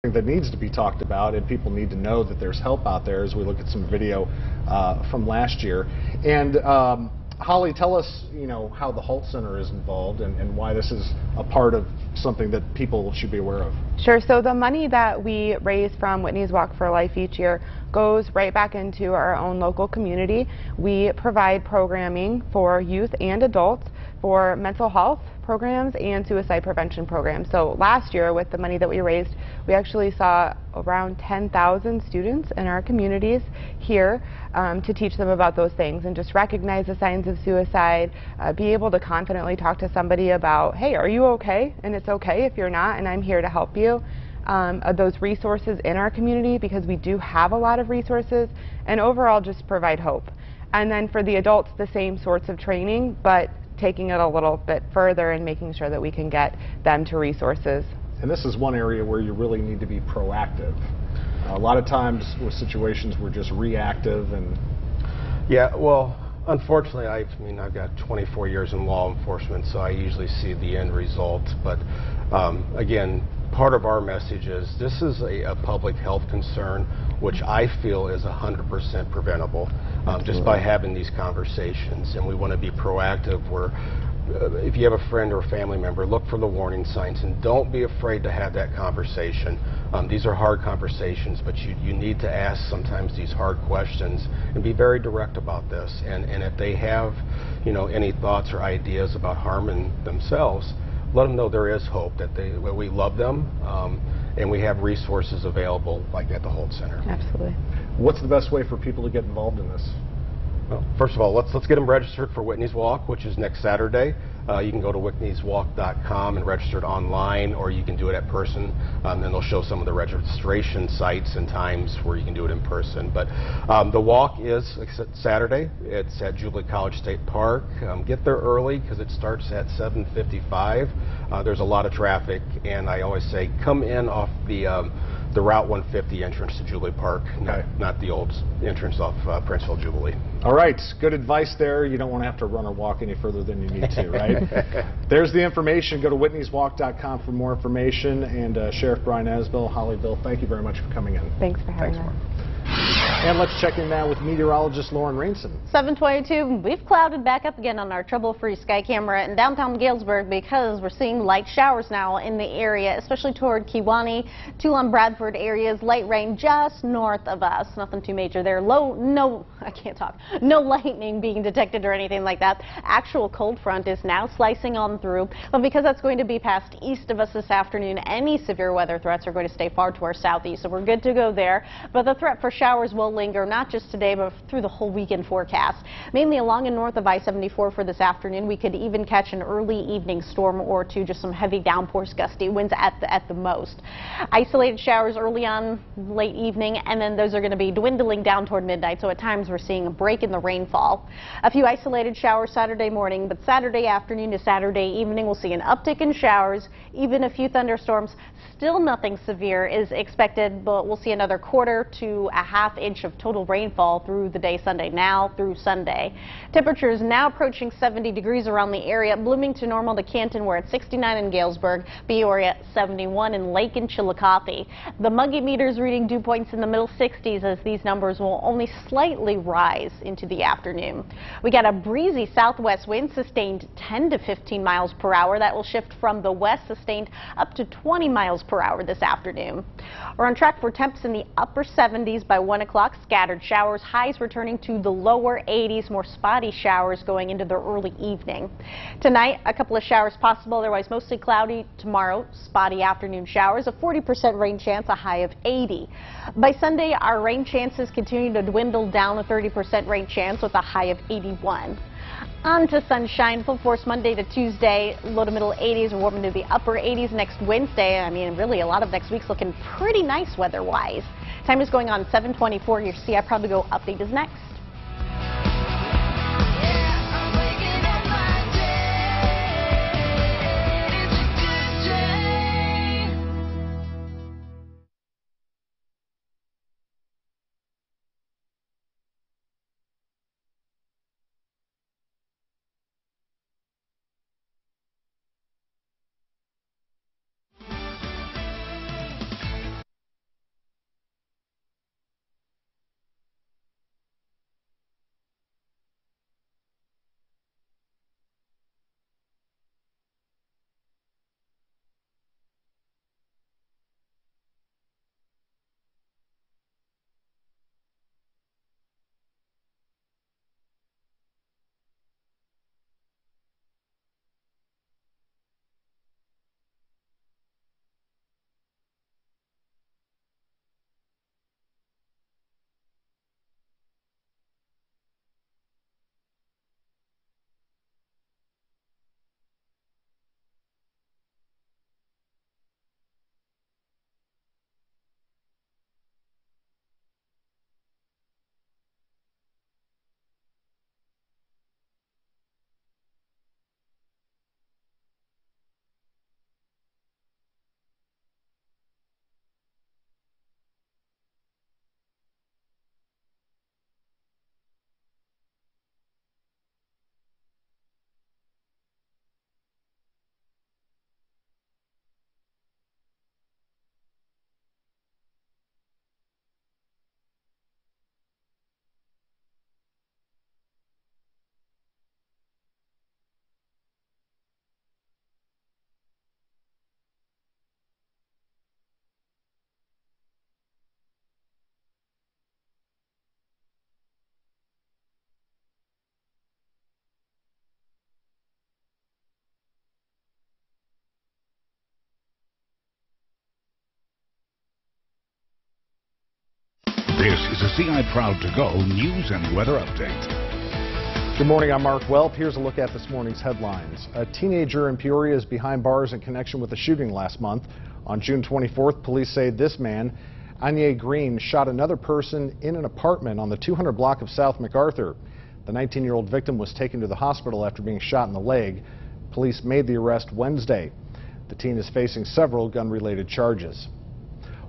that needs to be talked about, and people need to know that there's help out there as we look at some video from last year. And Holly, tell us, how the Halt Center is involved and why this is a part of something that people should be aware of. Sure. So the money that we raise from Whitney's Walk for Life each year goes right back into our own local community. We provide programming for youth and adults for mental health programs and suicide prevention programs. So last year, with the money that we raised, we actually saw around 10,000 students in our communities here to teach them about those things and just recognize the signs of suicide, be able to confidently talk to somebody about, hey, are you okay? And it's okay if you're not, and I'm here to help you. Those resources in our community, because we do have a lot of resources, and overall just provide hope. And then for the adults, the same sorts of training, but taking it a little bit further and making sure that we can get them to resources. And this is one area where you really need to be proactive. A lot of times with situations we're just reactive and... Yeah, well, unfortunately, I've got 24 years in law enforcement, so I usually see the end result. But again, part of our message is this is a public health concern, which I feel is 100% preventable just by having these conversations. And we want to be proactive where if you have a friend or a family member, look for the warning signs and don't be afraid to have that conversation. These are hard conversations, but you need to ask sometimes these hard questions and be very direct about this. And if they have, any thoughts or ideas about harming themselves, let them know there is hope, that we love them, and we have resources available like at the Halt Center. Absolutely. What's the best way for people to get involved in this? Well, first of all, let's get them registered for Whitney's Walk, which is next Saturday. You can go to whitneyswalk.com and register it online, or you can do it at person. And they'll show some of the registration sites and times where you can do it in person. But the walk is Saturday. It's at Jubilee College State Park. Get there early because it starts at 7:55. There's a lot of traffic, and I always say come in off the Route 150 entrance to Jubilee Park, not the old entrance off Princeville Jubilee. All right, good advice there. You don't want to have to run or walk any further than you need to, right? There's the information. Go to whitneyswalk.com for more information. And Sheriff Brian Asbill, Holly, Bill, thank you very much for coming in. Thanks for having us. And let's check in now with meteorologist Lauren Rainson. 7:22. We've clouded back up again on our trouble-free sky camera in downtown Galesburg because we're seeing light showers now in the area, especially toward Kewanee, Toulon, Bradford areas. Light rain just north of us. Nothing too major there. No lightning being detected or anything like that. Actual cold front is now slicing on through, but because that's going to be passed east of us this afternoon, any severe weather threats are going to stay far to our southeast, so we're good to go there. But the threat for showers will linger not just today but through the whole weekend forecast. Mainly along and north of I-74 for this afternoon. We could even catch an early evening storm or two, just some heavy downpours, gusty winds at the most. Isolated showers early on, late evening, and then those are going to be dwindling down toward midnight, so at times we're seeing a break in the rainfall. A few isolated showers Saturday morning, but Saturday afternoon to Saturday evening we'll see an uptick in showers, even a few thunderstorms. Still nothing severe is expected, but we'll see another quarter to a half inch of total rainfall through the day Sunday now through Sunday. Temperatures now approaching 70 degrees around the area. Bloomington normal to Canton, we're at 69 in Galesburg, Peoria 71 in Lake and Chillicothe. The muggy meters reading dew points in the middle 60s as these numbers will only slightly rise into the afternoon. We got a breezy southwest wind sustained 10 to 15 miles per hour. That will shift from the west sustained up to 20 miles per hour this afternoon. We're on track for temps in the upper 70s by 1 o'clock. Scattered showers, highs returning to the lower 80s, more spotty showers going into the early evening. Tonight, a couple of showers possible, otherwise mostly cloudy. Tomorrow, spotty afternoon showers, a 40% rain chance, a high of 80. By Sunday, our rain chances continue to dwindle down, a 30% rain chance with a high of 81. On to sunshine, full force Monday to Tuesday, low to middle 80s, or warming to the upper 80s next Wednesday. I mean, really, a lot of next week's looking pretty nice weather-wise. Time is going on 7:24. Your CI Probably Go update is next. This is a CI Proud to Go news and weather update. Good morning, I'm Mark Welp. Here's a look at this morning's headlines. A teenager in Peoria is behind bars in connection with a shooting last month. On June 24th, police say this man, Anya Green, shot another person in an apartment on the 200 block of South MacArthur. The 19-year-old victim was taken to the hospital after being shot in the leg. Police made the arrest Wednesday. The teen is facing several gun-related charges.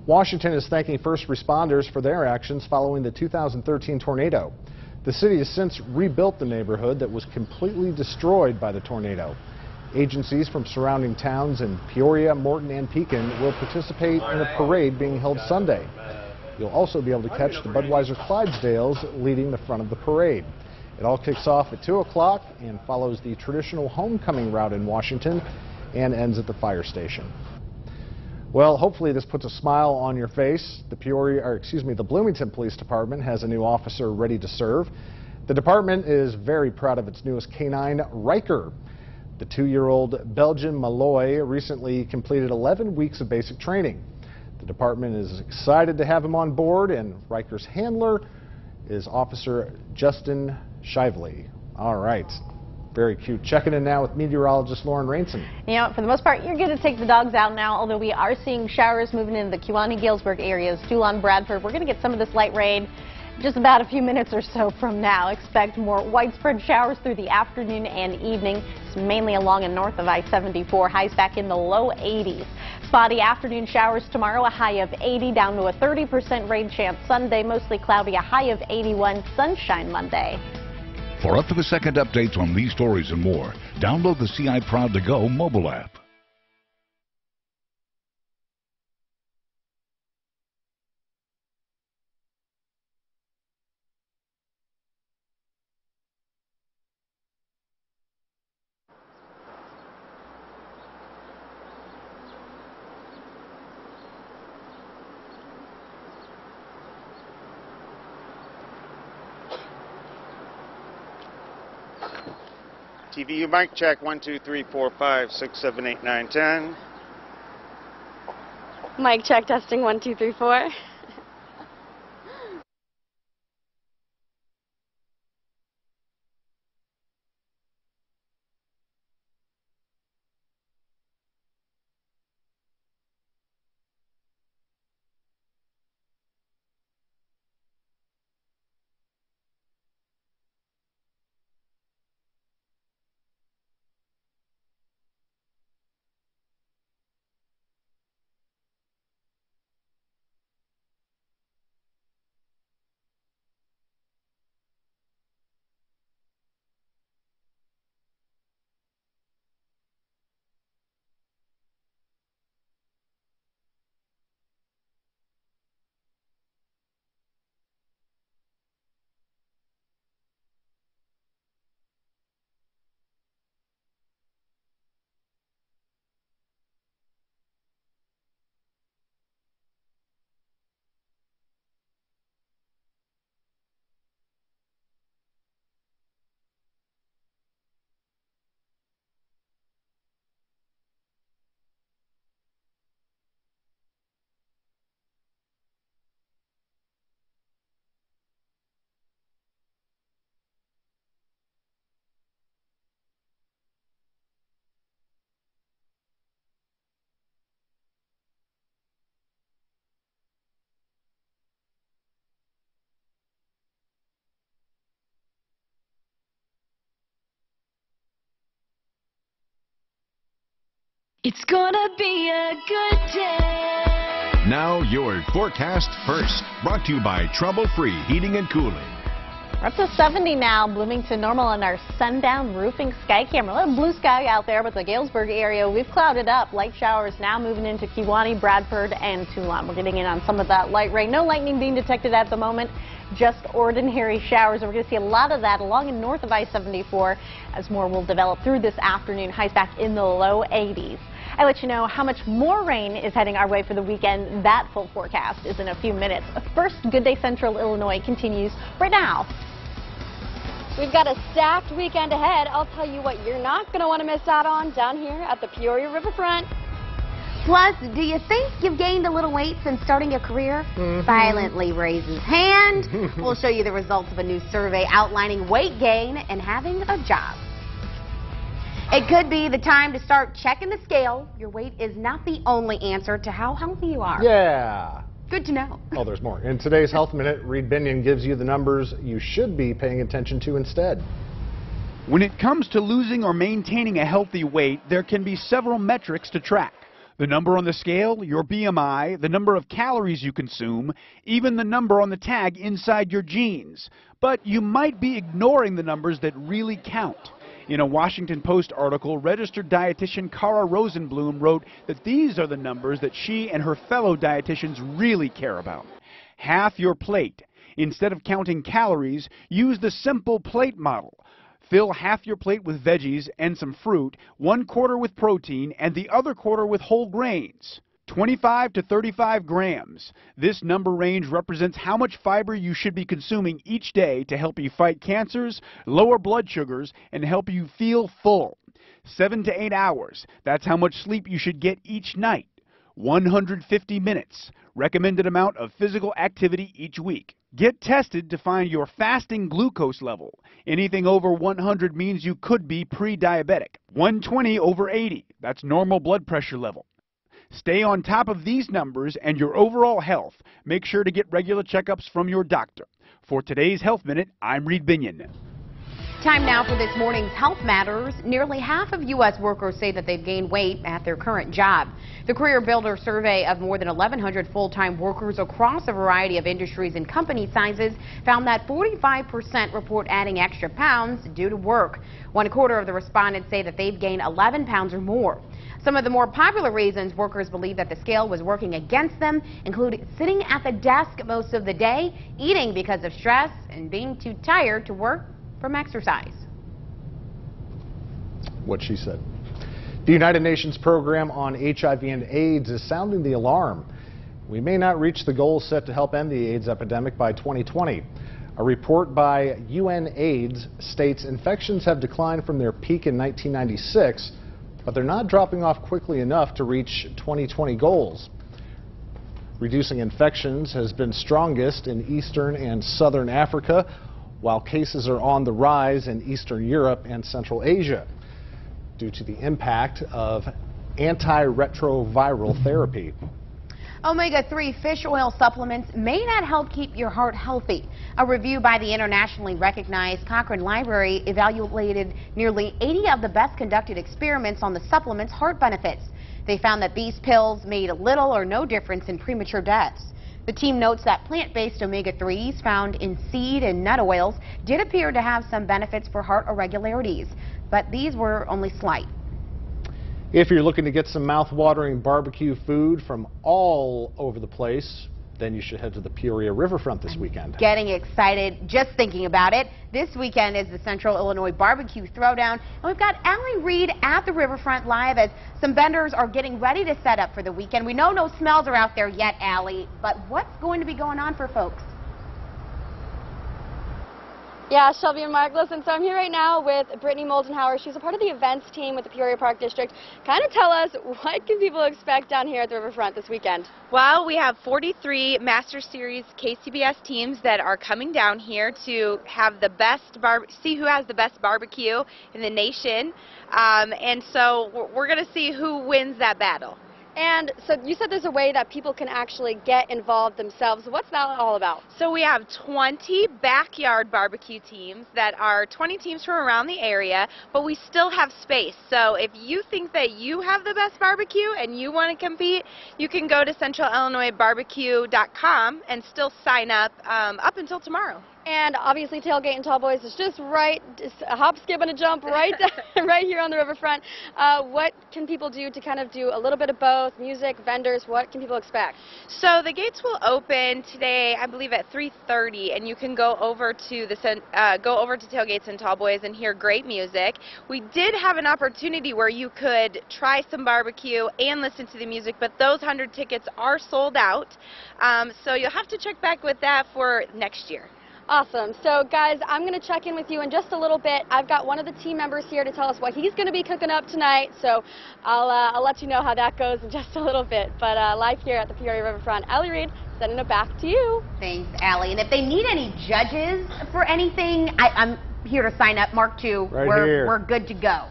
Washington is thanking first responders for their actions following the 2013 tornado. The city has since rebuilt the neighborhood that was completely destroyed by the tornado. Agencies from surrounding towns in Peoria, Morton, and Pekin will participate in a parade being held Sunday. You'll also be able to catch the Budweiser Clydesdales leading the front of the parade. It all kicks off at 2 o'clock and follows the traditional homecoming route in Washington and ends at the fire station. Well, hopefully this puts a smile on your face. The Bloomington Police Department has a new officer ready to serve. The department is very proud of its newest canine, Riker. The 2-year-old Belgian Malloy recently completed 11 weeks of basic training. The department is excited to have him on board, and Riker's handler is Officer Justin Shively. All right. Very cute. Checking in now with meteorologist Lauren Rainson. You know, for the most part, you're going to take the dogs out now, although we are seeing showers moving into the Kewanee-Galesburg areas, Tuolumne, Bradford. We're going to get some of this light rain just about a few minutes or so from now. Expect more widespread showers through the afternoon and evening. It's mainly along and north of I-74. Highs back in the low 80s. Spotty afternoon showers tomorrow, a high of 80 down to a 30% rain chance Sunday. Mostly cloudy, a high of 81. Sunshine Monday. For up-to-the-second updates on these stories and more, download the CI Proud to Go mobile app. TVU mic check 1 2 3 4 5 6 7 8 9 10. Mic check testing 1 2 3 4. It's gonna be a good day. Now your forecast first, brought to you by Trouble-Free Heating and Cooling. We're up to 70 now, Bloomington normal on our sundown roofing sky camera. A little blue sky out there, but the Galesburg area, we've clouded up. Light showers now moving into Kewanee, Bradford, and Tuolumne. We're getting in on some of that light rain. No lightning being detected at the moment, just ordinary showers. We're going to see a lot of that along and north of I-74 as more will develop through this afternoon. Highs back in the low 80s. I'll let you know how much more rain is heading our way for the weekend. That full forecast is in a few minutes. First, Good Day Central Illinois continues right now. We've got a stacked weekend ahead. I'll tell you what you're not going to want to miss out on down here at the Peoria Riverfront. Plus, do you think you've gained a little weight since starting a career? Silently raises hand. We'll show you the results of a new survey outlining weight gain and having a job. It could be the time to start checking the scale. Your weight is not the only answer to how healthy you are. Yeah. Good to know. Oh, there's more. In today's Health Minute, Reed Binion gives you the numbers you should be paying attention to instead. When it comes to losing or maintaining a healthy weight, there can be several metrics to track. The number on the scale, your BMI, the number of calories you consume, even the number on the tag inside your jeans. But you might be ignoring the numbers that really count. In a Washington Post article, registered dietitian Cara Rosenblum wrote that these are the numbers that she and her fellow dietitians really care about. Half your plate. Instead of counting calories, use the simple plate model. Fill half your plate with veggies and some fruit, 1/4 with protein, and the other quarter with whole grains. 25 to 35 grams. This number range represents how much fiber you should be consuming each day to help you fight cancers, lower blood sugars, and help you feel full. 7 to 8 hours. That's how much sleep you should get each night. 150 minutes. Recommended amount of physical activity each week. Get tested to find your fasting glucose level. Anything over 100 means you could be pre-diabetic. 120 over 80. That's normal blood pressure level. Stay on top of these numbers and your overall health. Make sure to get regular checkups from your doctor. For today's Health Minute, I'm Reed Binion. Time now for this morning's Health Matters. Nearly half of U.S. workers say that they've gained weight at their current job. The Career Builder survey of more than 1,100 full-time workers across a variety of industries and company sizes found that 45% report adding extra pounds due to work. 1/4 of the respondents say that they've gained 11 pounds or more. Some of the more popular reasons workers believe that the scale was working against them include sitting at the desk most of the day, eating because of stress, and being too tired to work from exercise. What she said. The United Nations program on HIV and AIDS is sounding the alarm. We may not reach the goals set to help end the AIDS epidemic by 2020. A report by UNAIDS states infections have declined from their peak in 1996, but they're not dropping off quickly enough to reach 2020 goals. Reducing infections has been strongest in Eastern and Southern Africa, while cases are on the rise in Eastern Europe and Central Asia due to the impact of antiretroviral therapy. Omega-3 fish oil supplements may not help keep your heart healthy. A review by the internationally recognized Cochrane Library evaluated nearly 80 of the best conducted experiments on the supplement's heart benefits. They found that these pills made little or no difference in premature deaths. The team notes that plant-based omega-3s found in seed and nut oils did appear to have some benefits for heart irregularities, but these were only slight. If you're looking to get some mouth-watering barbecue food from all over the place, then you should head to the Peoria riverfront this weekend. Getting excited just thinking about it. This weekend is the Central Illinois Barbecue Throwdown, and we've got Allie Reed at the riverfront live as some vendors are getting ready to set up for the weekend. We know no smells are out there yet, Allie, but what's going to be going on for folks? Yeah, Shelby and Mark, listen, so I'm here right now with Brittany Moldenhauer. She's a part of the events team with the Peoria Park District. Kind of tell us, what can people expect down here at the riverfront this weekend? Well, we have 43 Master Series KCBS teams that are coming down here to have the best see who has the best barbecue in the nation. And so we're going to see who wins that battle. And so you said there's a way that people can actually get involved themselves. What's that all about? So we have 20 backyard barbecue teams that are 20 teams from around the area, but we still have space. So if you think that you have the best barbecue and you want to compete, you can go to centralillinoisbarbecue.com and still sign up until tomorrow. And obviously Tailgate and Tallboys is just right, a hop, skip, and a jump right right here on the riverfront. What can people do to kind of do a little bit of both, music, vendors, what can people expect? So the gates will open today, I believe at 3:30, and you can go over to Tailgates and Tallboys and hear great music. We did have an opportunity where you could try some barbecue and listen to the music, but those 100 tickets are sold out. So you'll have to check back with that for next year. Awesome. So guys, I'm going to check in with you in just a little bit. I've got one of the team members here to tell us what he's going to be cooking up tonight. So I'll let you know how that goes in just a little bit. But live here at the Peoria Riverfront, Allie Reed, sending it back to you. Thanks, Allie. And if they need any judges for anything, I'm here to sign up. Mark 2. We're good to go.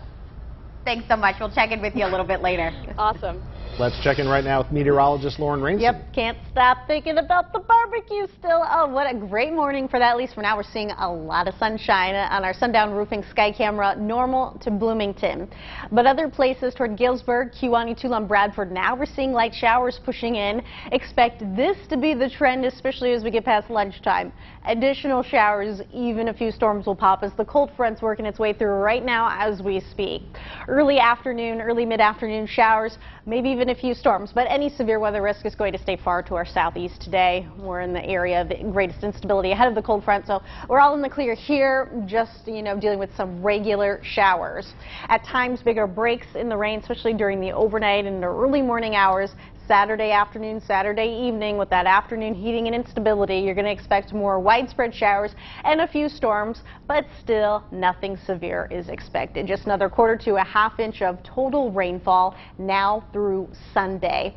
Thanks so much. We'll check in with you a little bit later. Awesome. Let's check in right now with meteorologist Lauren Rainson. Yep, can't stop thinking about the barbecue still. Oh, what a great morning for that. At least for now, we're seeing a lot of sunshine on our sundown roofing sky camera, normal to Bloomington. But other places toward Galesburg, Kewanee, Tulane, Bradford, now we're seeing light showers pushing in. Expect this to be the trend, especially as we get past lunchtime. Additional showers, even a few storms will pop as the cold front's working its way through right now as we speak. Early afternoon, early mid-afternoon showers, maybe even a few storms, but any severe weather risk is going to stay far to our southeast today. We're in the area of the greatest instability ahead of the cold front, so we're all in the clear here, just, dealing with some regular showers. At times, bigger breaks in the rain, especially during the overnight and the early morning hours. Saturday afternoon, Saturday evening, with that afternoon heating and instability, you're going to expect more widespread showers and a few storms, but still nothing severe is expected. Just another quarter to a half inch of total rainfall now through Sunday.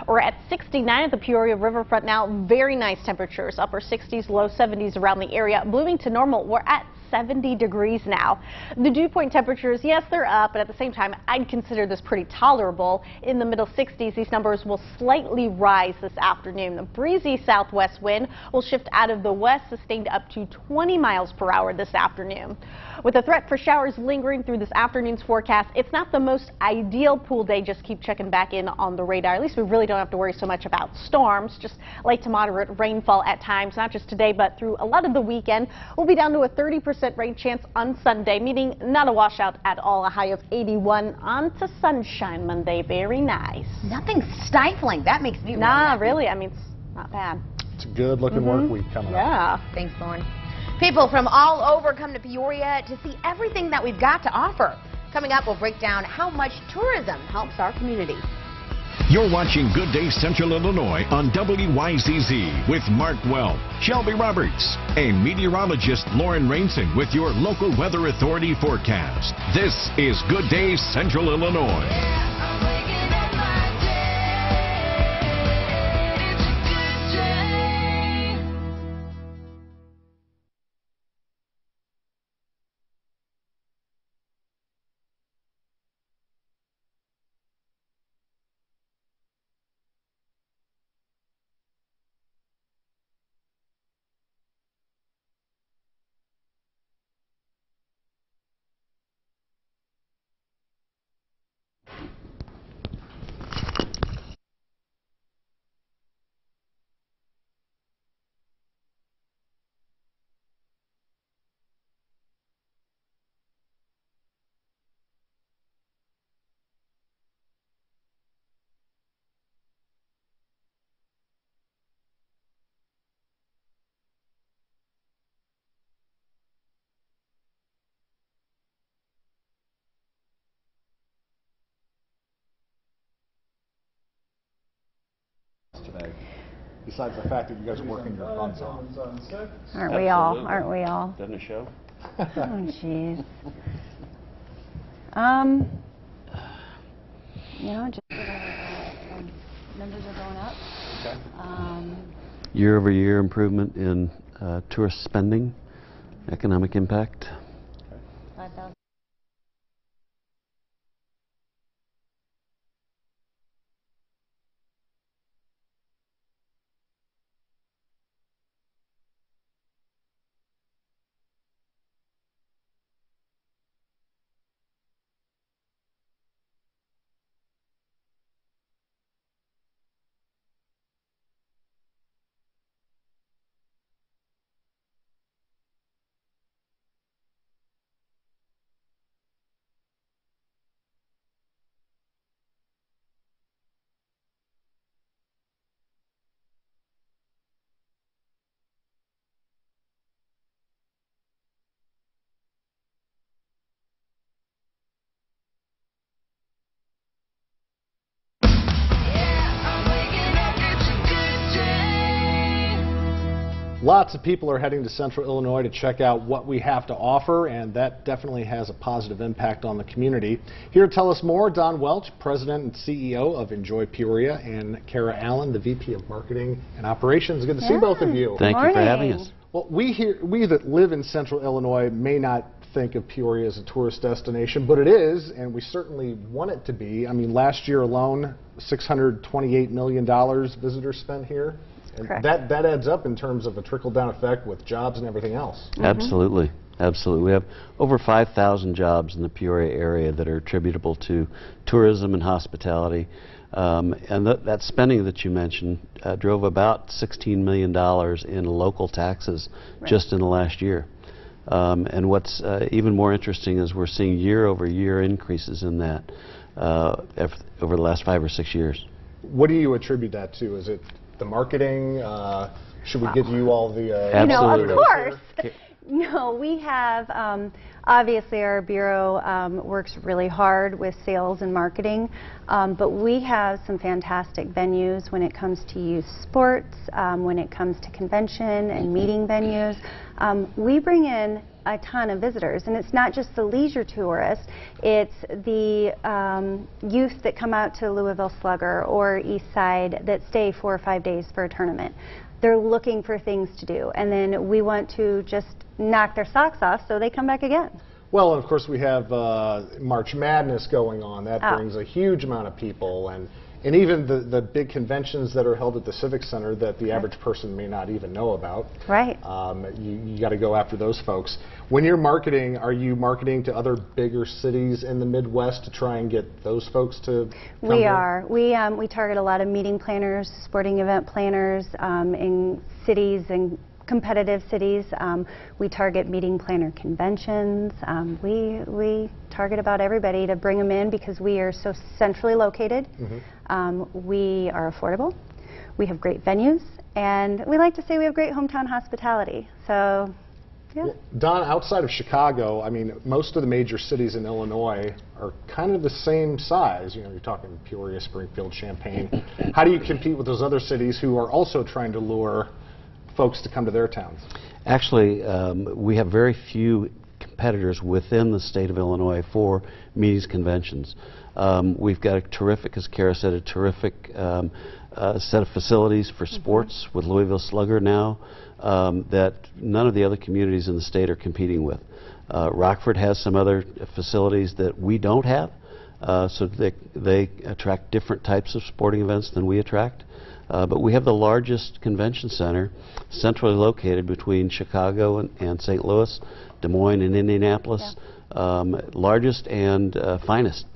We're at 69 at the Peoria Riverfront now. Very nice temperatures, upper 60s, low 70s around the area. Bloomington normal, we're at 70 degrees now. The dew point temperatures, yes, they're up, but at the same time, I'd consider this pretty tolerable. In the middle 60s, these numbers will slightly rise this afternoon. The breezy southwest wind will shift out of the west, sustained up to 20 miles per hour this afternoon. With a threat for showers lingering through this afternoon's forecast, it's not the most ideal pool day. Just keep checking back in on the radar. At least we really don't have to worry so much about storms, just light to moderate rainfall at times, not just today, but through a lot of the weekend. We'll be down to a 30% rain chance on Sunday, meaning not a washout at all. A high of 81 on to sunshine Monday. Very nice. Nothing stifling. That makes me really. I mean, it's not bad. It's a good looking work week coming up. Yeah. Thanks, Lauren. People from all over come to Peoria to see everything that we've got to offer. Coming up, we'll break down how much tourism helps our community. You're watching Good Day Central Illinois on WYZZ with Mark Welp, Shelby Roberts, and meteorologist Lauren Rainson with your local weather authority forecast. This is Good Day Central Illinois. Today, besides the fact that you guys are working your butts off. Aren't we all? Aren't we all? Doesn't it show? Oh, jeez. Just numbers are going up. Okay. Year-over-year improvement in tourist spending, economic impact. 5,000. Lots of people are heading to Central Illinois to check out what we have to offer, and that definitely has a positive impact on the community. Here to tell us more, Don Welch, President and CEO of Enjoy Peoria, and Kara Allen, the VP of Marketing and Operations. Good to see both of you. Thank you for having us. Well, we that live in Central Illinois may not think of Peoria as a tourist destination, but it is, and we certainly want it to be. I mean, last year alone, $628 million visitors spent here. And that adds up in terms of a trickle-down effect with jobs and everything else. Absolutely. Absolutely. We have over 5,000 jobs in the Peoria area that are attributable to tourism and hospitality. And that spending that you mentioned drove about $16 million in local taxes just in the last year. And what's even more interesting is we're seeing year-over-year increases in that over the last 5 or 6 years. What do you attribute that to? Is it the marketing? Should we give you all the... Of course. No, we have, obviously our Bureau works really hard with sales and marketing, but we have some fantastic venues when it comes to youth sports, when it comes to convention and meeting venues. We bring in a ton of visitors, and it's not just the leisure tourists, it's the youth that come out to Louisville Slugger or East Side that stay 4 or 5 days for a tournament. They're looking for things to do, and then we want to just knock their socks off so they come back again. Well, and of course we have March Madness going on. That brings a huge amount of people, and even the big conventions that are held at the Civic Center that the average person may not even know about. Right. You got to go after those folks. When you're marketing, are you marketing to other bigger cities in the Midwest to try and get those folks to come We here? are. We target a lot of meeting planners, sporting event planners in cities and competitive cities. We target meeting planner conventions. We target about everybody to bring them in because we are so centrally located. We are affordable. We have great venues, and we like to say we have great hometown hospitality. So, yeah. Well, Don, outside of Chicago, I mean, most of the major cities in Illinois are kind of the same size. You know, you're talking Peoria, Springfield, Champaign. How do you compete with those other cities who are also trying to lure folks to come to their towns? Actually, we have very few competitors within the state of Illinois for meetings conventions. We've got a terrific, as Kara said, a terrific set of facilities for sports with Louisville Slugger now that none of the other communities in the state are competing with. Rockford has some other facilities that we don't have, so they attract different types of sporting events than we attract. But we have the largest convention center centrally located between Chicago and St. Louis, Des Moines and Indianapolis. Largest and finest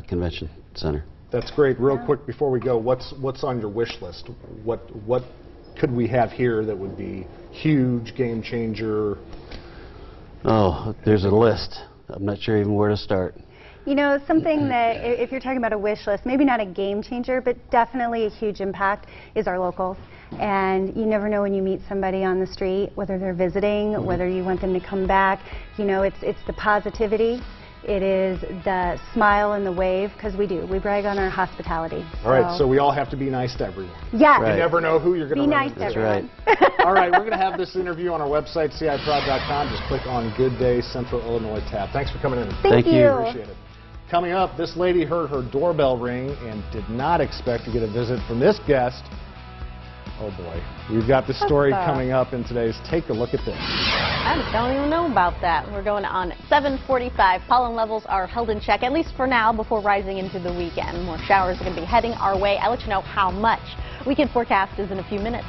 convention center. That's great. Real quick before we go, what's on your wish list? What could we have here that would be huge, game changer? Oh, there's a list. I'm not sure even where to start. You know, something that, if you're talking about a wish list, maybe not a game changer, but definitely a huge impact is our locals. And you never know when you meet somebody on the street, whether they're visiting, whether you want them to come back. You know, it's the positivity. It is the smile and the wave, because we do. We brag on our hospitality. All right, so we all have to be nice to everyone. Yes. You never know who you're going to run into. Be nice to everyone. That's right. All right, we're going to have this interview on our website, ciprod.com. Just click on Good Day Central Illinois tab. Thanks for coming in. Thank you. Appreciate it. Coming up, this lady heard her doorbell ring and did not expect to get a visit from this guest. Oh boy, we've got the story coming up in today's Take a Look at This. I don't even know about that. We're going on at 7:45. Pollen levels are held in check, at least for now, before rising into the weekend. More showers are going to be heading our way. I'll let you know how much. Weekend forecast is in a few minutes.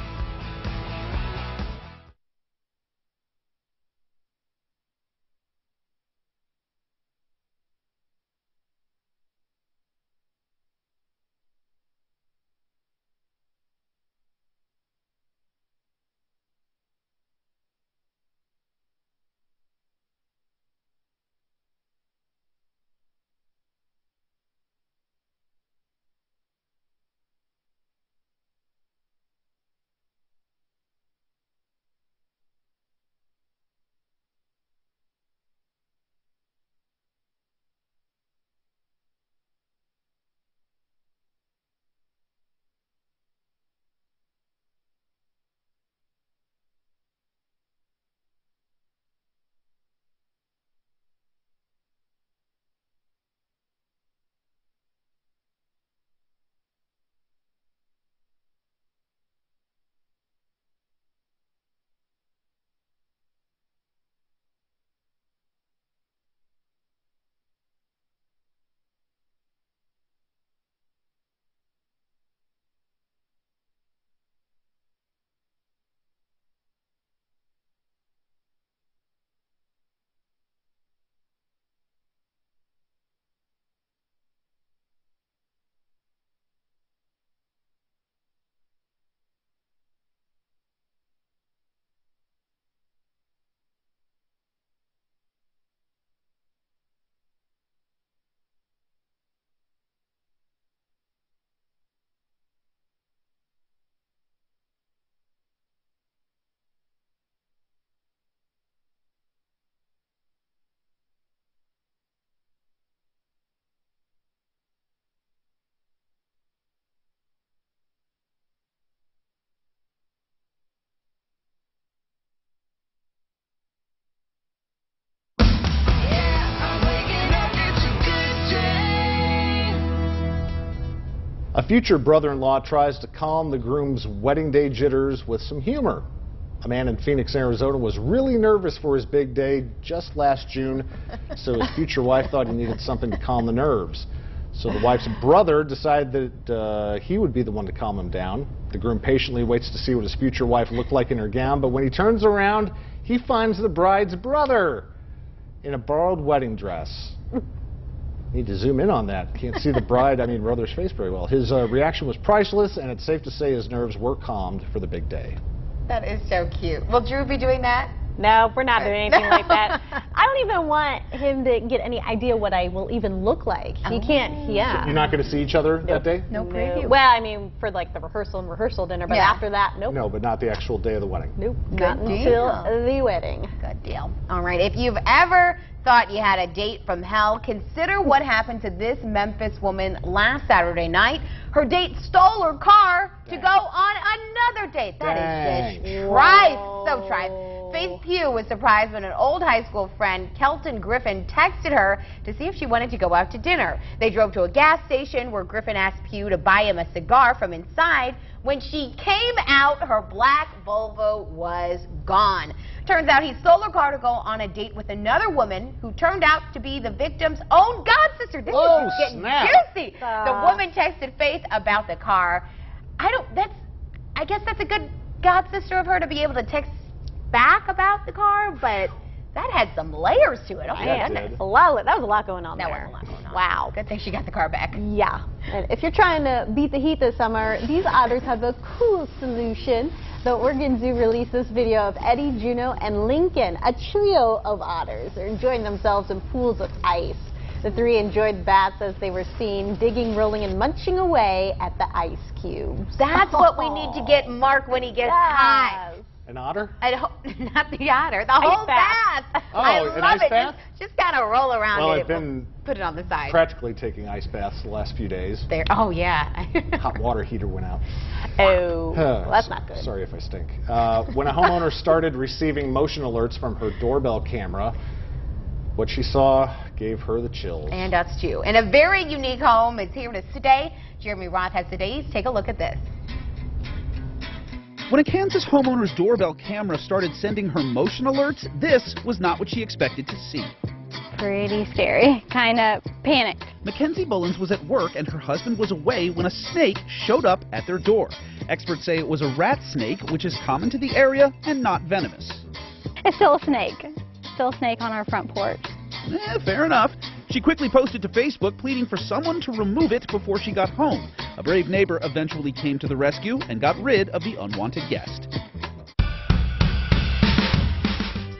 future brother-in-law tries to calm the groom's wedding day jitters with some humor. A man in Phoenix, Arizona was really nervous for his big day just last June, so his future wife thought he needed something to calm the nerves. So the wife's brother decided that he would be the one to calm him down. The groom patiently waits to see what his future wife looked like in her gown, but when he turns around, he finds the bride's brother in a borrowed wedding dress. Need to zoom in on that. Can't see the brother's face very well. His reaction was priceless, and it's safe to say his nerves were calmed for the big day. That is so cute. Will Drew be doing that? No, we're not doing anything like that. I don't even want him to get any idea what I will even look like. He can't, yeah. So you're not going to see each other that day? No preview. Well, I mean, for like the rehearsal dinner, but after that, nope. No, but not the actual day of the wedding. Nope, not until the wedding. Good deal. All right, if you've ever thought you had a date from hell, consider what happened to this Memphis woman last Saturday night. Her date stole her car to go on another date. That is just tripe. So tripe. Faith Pugh was surprised when an old high school friend, Kelton Griffin, texted her to see if she wanted to go out to dinner. They drove to a gas station where Griffin asked Pugh to buy him a cigar from inside. When she came out, her black Volvo was gone. Turns out he stole her car to go on a date with another woman who turned out to be the victim's own godsister. This is getting juicy. The woman texted Faith about the car. I guess that's a good godsister of her to be able to text back about the car, but that had some layers to it. Oh, man. That was a lot going on there. That was a lot going on. Wow. Good thing she got the car back. Yeah. And if you're trying to beat the heat this summer, these otters have a cool solution. The Oregon Zoo released this video of Eddie, Juno, and Lincoln, a trio of otters. They're enjoying themselves in pools of ice. The three enjoyed baths as they were seen digging, rolling, and munching away at the ice cubes. That's what we need to get Mark when he gets high. An otter? Not the otter, the whole bath. Oh, I an love ice it. bath? Just kind of roll around well, in I've it. been put it on the side. Practically taking ice baths the last few days. Oh, yeah. Hot water heater went out. Oh, well, that's not good. Sorry if I stink. When a homeowner started receiving motion alerts from her doorbell camera, what she saw gave her the chills. And us too. In a very unique home, it's here to stay. Jeremy Roth has today's. Take a look at this. When a Kansas homeowner's doorbell camera started sending her motion alerts, this was not what she expected to see. Pretty scary. Kind of panicked. Mackenzie Bullins was at work and her husband was away when a snake showed up at their door. Experts say it was a rat snake, which is common to the area and not venomous. It's still a snake. Still a snake on our front porch. Fair enough. She quickly posted to Facebook pleading for someone to remove it before she got home. A brave neighbor eventually came to the rescue and got rid of the unwanted guest.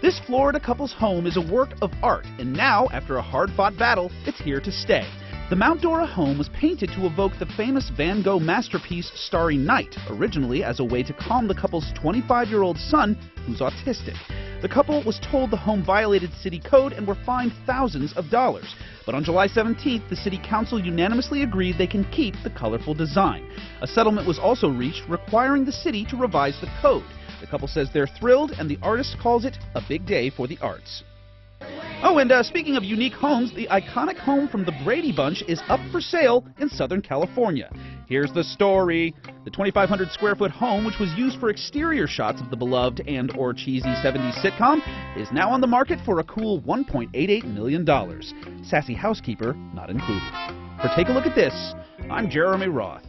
This Florida couple's home is a work of art, and now, after a hard-fought battle, it's here to stay. The Mount Dora home was painted to evoke the famous Van Gogh masterpiece Starry Night, originally as a way to calm the couple's 25-year-old son, who's autistic. The couple was told the home violated city code and were fined thousands of dollars. But on July 17th, the city council unanimously agreed they can keep the colorful design. A settlement was also reached requiring the city to revise the code. The couple says they're thrilled, and the artist calls it a big day for the arts. Oh, and speaking of unique homes, the iconic home from the Brady Bunch is up for sale in Southern California. Here's the story. The 2,500 square foot home, which was used for exterior shots of the beloved and/or cheesy 70s sitcom, is now on the market for a cool $1.88 million. Sassy housekeeper not included. For Take a Look at This, I'm Jeremy Roth.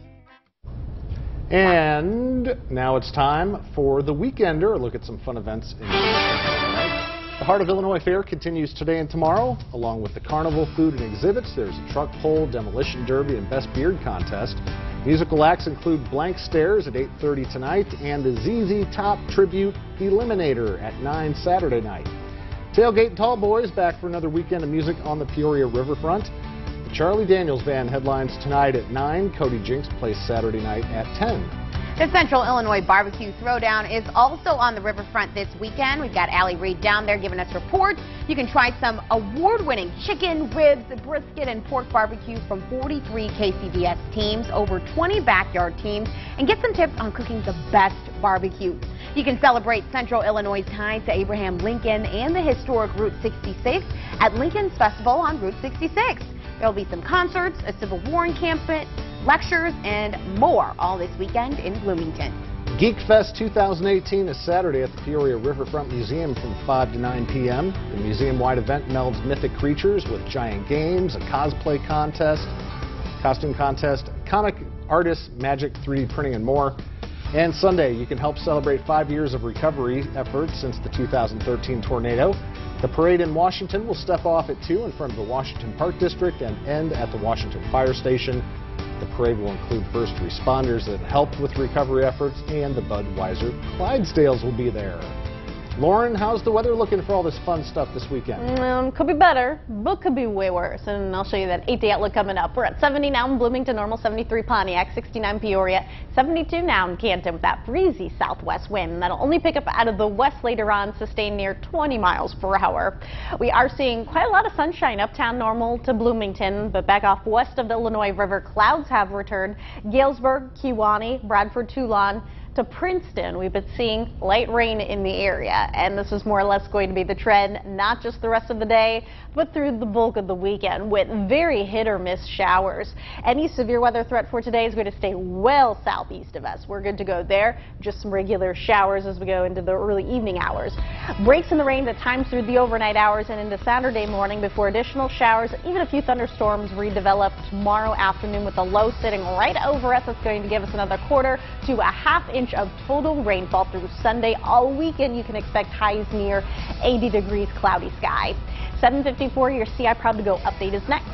And now it's time for The Weekender, a look at some fun events in tonight. The Heart of Illinois Fair continues today and tomorrow, along with the carnival, food, and exhibits. There's a truck pull, demolition derby, and best beard contest. Musical acts include Blank Stares at 8:30 tonight and the ZZ Top Tribute Eliminator at 9 Saturday night. Tailgate and Tall Boys back for another weekend of music on the Peoria riverfront. The Charlie Daniels Band headlines tonight at 9. Cody Jinks plays Saturday night at 10. The Central Illinois Barbecue Throwdown is also on the riverfront this weekend. We've got Allie Reed down there giving us reports. You can try some award-winning chicken, ribs, brisket, and pork barbecue from 43 KCBS teams, over 20 backyard teams, and get some tips on cooking the best barbecue. You can celebrate Central Illinois' ties to Abraham Lincoln and the historic Route 66 at Lincoln's Festival on Route 66. There'll be some concerts, a Civil War encampment, lectures, and more all this weekend in Bloomington. Geek Fest 2018 is Saturday at the Peoria Riverfront Museum from 5 to 9 p.m. The museum-wide event melds mythic creatures with giant games, a cosplay contest, costume contest, comic artists, magic, 3D printing, and more. And Sunday, you can help celebrate 5 years of recovery efforts since the 2013 tornado. The parade in Washington will step off at 2 in front of the Washington Park District and end at the Washington Fire Station. The parade will include first responders that helped with recovery efforts, and the Budweiser Clydesdales will be there. Lauren, how's the weather looking for all this fun stuff this weekend? Could be better, but could be way worse. And I'll show you that 8-day outlook coming up. We're at 70 now in Bloomington, normal 73 Pontiac, 69 Peoria, 72 now in Canton with that breezy southwest wind. That'll only pick up out of the west later on, sustained near 20 miles per hour. We are seeing quite a lot of sunshine uptown normal to Bloomington, but back off west of the Illinois River, clouds have returned. Galesburg, Kewanee, Bradford, Toulon, to Princeton, we've been seeing light rain in the area, and this is more or less going to be the trend, not just the rest of the day, but through the bulk of the weekend with very hit or miss showers. Any severe weather threat for today is going to stay well southeast of us. We're good to go there. Just some regular showers as we go into the early evening hours. Breaks in the rain at times through the overnight hours and into Saturday morning before additional showers, even a few thunderstorms redevelop tomorrow afternoon with a low sitting right over us. That's going to give us another quarter to a half-inch of total rainfall through Sunday. All weekend you can expect highs near 80 degrees, cloudy sky. 7:54, your CI Proud to Go update is next.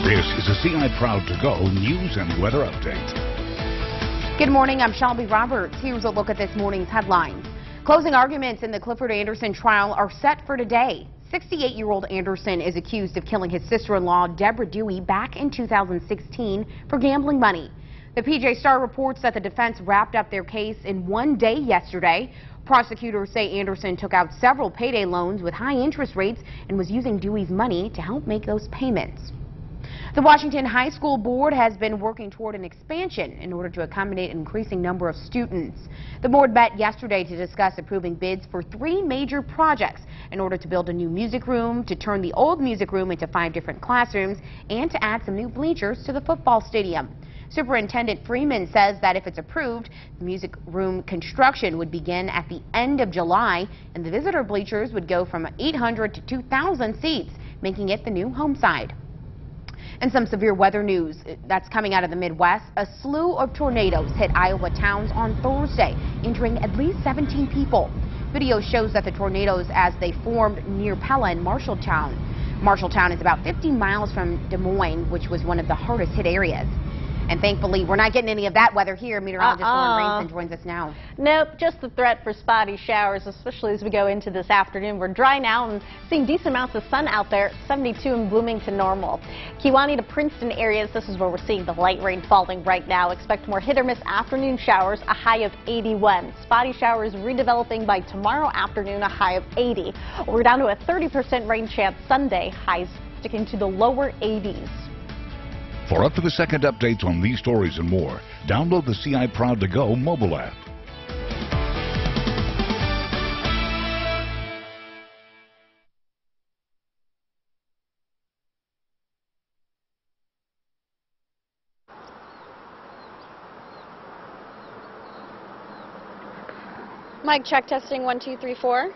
This is a CI Proud to Go news and weather update. Good morning, I'm Shelby Roberts. Here's a look at this morning's headlines. Closing arguments in the Clifford Anderson trial are set for today. 68-year-old Anderson is accused of killing his sister-in-law, Deborah Dewey, back in 2016 for gambling money. The PJ Star reports that the defense wrapped up their case in one day yesterday. Prosecutors say Anderson took out several payday loans with high interest rates and was using Dewey's money to help make those payments. The Washington High School Board has been working toward an expansion in order to accommodate an increasing number of students. The board met yesterday to discuss approving bids for 3 major projects in order to build a new music room, to turn the old music room into 5 different classrooms, and to add some new bleachers to the football stadium. Superintendent Freeman says that if it's approved, the music room construction would begin at the end of July, and the visitor bleachers would go from 800 to 2,000 seats, making it the new home side. And some severe weather news that's coming out of the Midwest. A slew of tornadoes hit Iowa towns on Thursday, injuring at least 17 people. Video shows that the tornadoes as they formed near Pella and Marshalltown. Marshalltown is about 50 miles from Des Moines, which was one of the hardest hit areas. And thankfully, we're not getting any of that weather here. Meteorologist Lauren Rainson joins us now. Nope, just the threat for spotty showers, especially as we go into this afternoon. We're dry now and seeing decent amounts of sun out there, 72 and blooming to normal. Kewanee to Princeton areas, this is where we're seeing the light rain falling right now. Expect more hit or miss afternoon showers, a high of 81. Spotty showers redeveloping by tomorrow afternoon, a high of 80. We're down to a 30% rain chance Sunday, highs sticking to the lower 80s. For up-to-the-second updates on these stories and more, download the CI Proud to Go mobile app. Mic check, testing 1 2 3 4.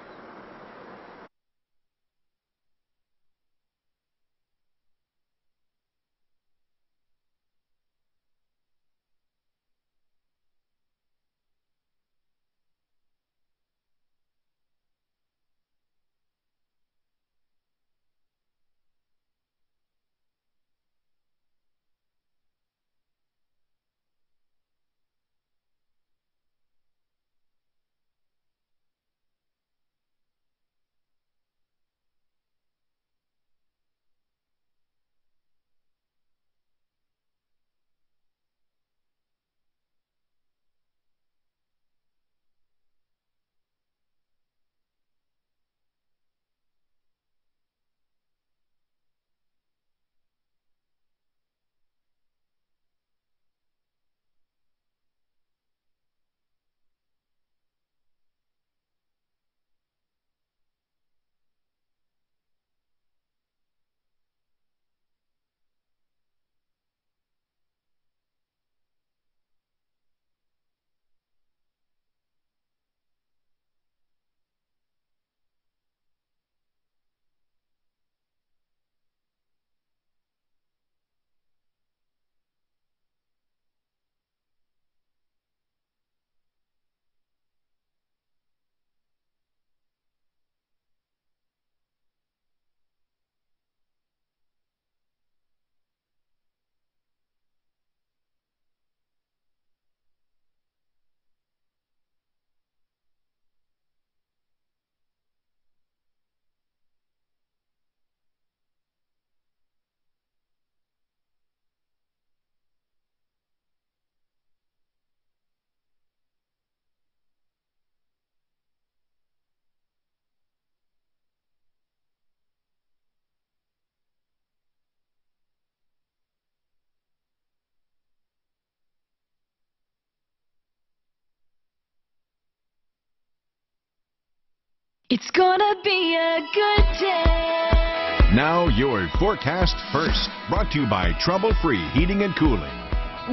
It's gonna be a good day. Now your forecast first, brought to you by Trouble Free Heating and Cooling.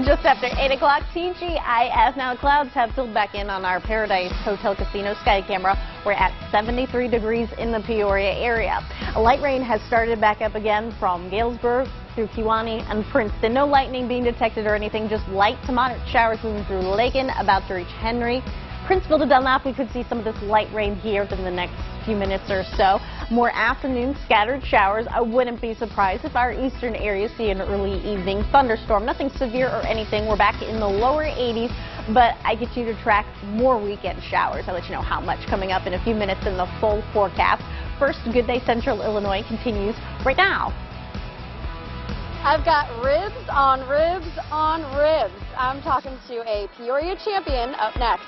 Just after 8 o'clock, TGIF. Now the clouds have filled back in on our Paradise Hotel Casino sky camera. We're at 73 degrees in the Peoria area. A light rain has started back up again from Galesburg through Kewanee and Princeton. No lightning being detected or anything, just light to moderate showers moving through Lakin, about to reach Henry. Princeville to Dunlap, we could see some of this light rain here within the next few minutes or so. More afternoon scattered showers. I wouldn't be surprised if our eastern areas see an early evening thunderstorm. Nothing severe or anything. We're back in the lower 80s, but I get you to track more weekend showers. I'll let you know how much coming up in a few minutes in the full forecast. First, Good Day Central Illinois continues right now. I've got ribs on ribs on ribs. I'm talking to a Peoria champion up next.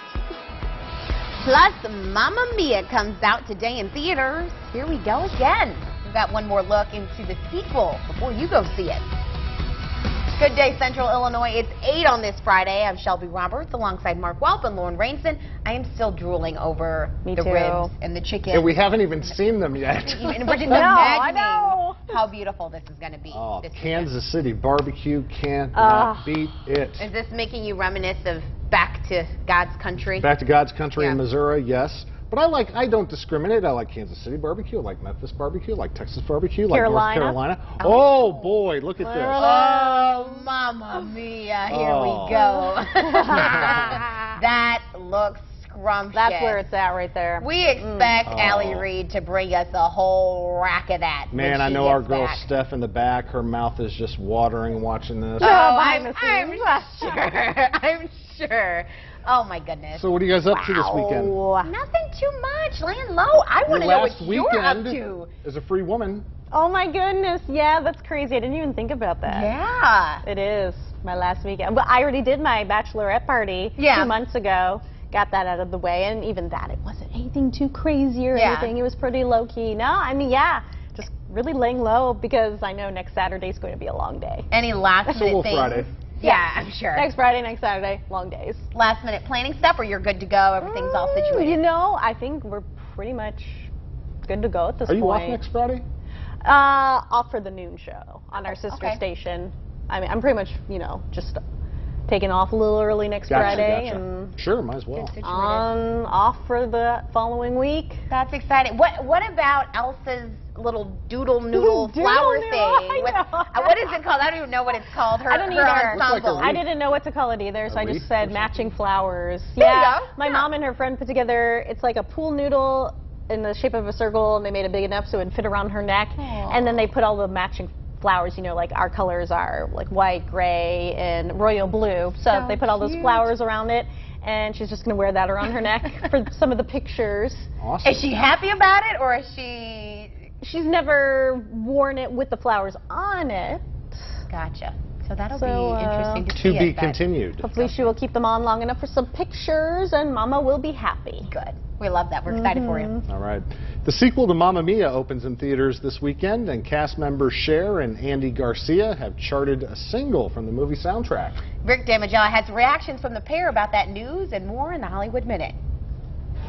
Plus, Mamma Mia comes out today in theaters. Here we go again. We've got one more look into the sequel before you go see it. Good Day Central Illinois. It's 8 on this Friday. I'm Shelby Roberts alongside Mark Welp and Lauren Rainson. I am still drooling over the ribs and the chicken. And we haven't even seen them yet. We're just imagining how beautiful this is going to be. Oh, Kansas City barbecue can't beat it. Is this making you reminisce of back to God's country? Back to God's country in Missouri, yes. But I don't discriminate. I like Kansas City barbecue. I like Memphis barbecue. I like Texas barbecue. Carolina. Like North Carolina. Oh boy, look at this. Oh, Mamma Mia, here we go. That looks scrumptious. That's where it's at right there. We expect Allie Reed to bring us a whole rack of that. Man, I know our girl Steph in the back, her mouth is just watering watching this. Oh, I'm sure. I'm sure. Oh my goodness. So what are you guys up to this weekend? Nothing too much. Laying low. I want to know what you're up to. As a free woman. Oh my goodness. Yeah, that's crazy. I didn't even think about that. Yeah. It is my last weekend. But I already did my bachelorette party 2 months ago. Got that out of the way, and even that, it wasn't anything too crazy or anything. It was pretty low-key. No, I mean, just really laying low because I know next Saturday is going to be a long day. Any last-minute things? Friday. Yeah, I'm sure. Next Friday, next Saturday, long days. Last-minute planning stuff, or you're good to go? Everything's all situated? You know, I think we're pretty much good to go at this point. Are you off next Friday? Off for the noon show on our sister station. I mean, I'm pretty much, just taking off a little early next Friday. And sure, might as well. Off for the following week. That's exciting. What about Elsa's little doodle noodle flower thing? What is it called? I don't even know what it's called. I don't either. I didn't know what to call it either, so I just said matching flowers. Yeah, my mom and her friend put together, it's like a pool noodle in the shape of a circle, and they made it big enough so it would fit around her neck. Aww. And then they put all the matching flowers, like our colors are like white, gray, and royal blue. So they put all those flowers around it, and she's just going to wear that around her neck for some of the pictures. Awesome. Is she happy about it, or is she... She's never worn it with the flowers on it. Gotcha. So that'll be interesting to see. To be continued. Hopefully she will keep them on long enough for some pictures, and Mama will be happy. Good. We love that. We're excited for you. All right. The sequel to Mamma Mia opens in theaters this weekend, and cast members Cher and Andy Garcia have charted a single from the movie soundtrack. Rick Damigella has reactions from the pair about that news and more in the Hollywood Minute.